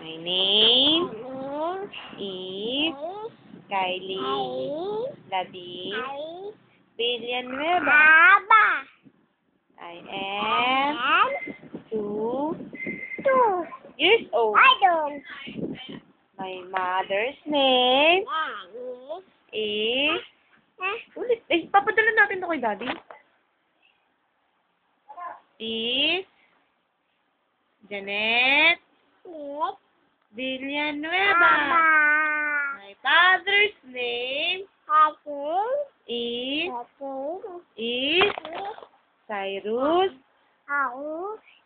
My name is Kylie Ladis Villanueva. I am 2 years old. My mother's name is... Ulit. Papadala natin to kay Daddy. Is Janet Villanueva. My father's name is Cyrus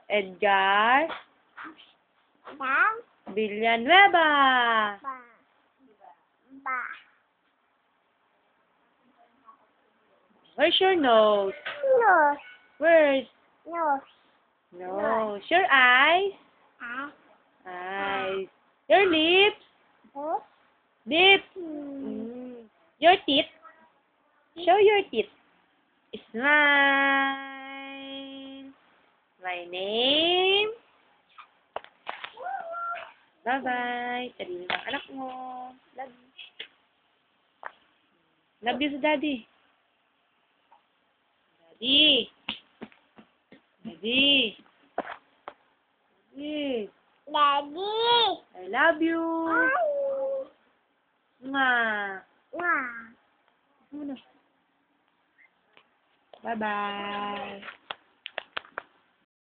Edgar Villanueva. Where's your nose? Where's nose? Your eyes? Eyes. Your lips? Lips. Your teeth? Show your teeth. Smile. My name. Bye-bye. Sabihin ng anak mo. Love you. Love you sa Daddy. Daddy. Daddy. Daddy. I love you. Mwah. Bye-bye.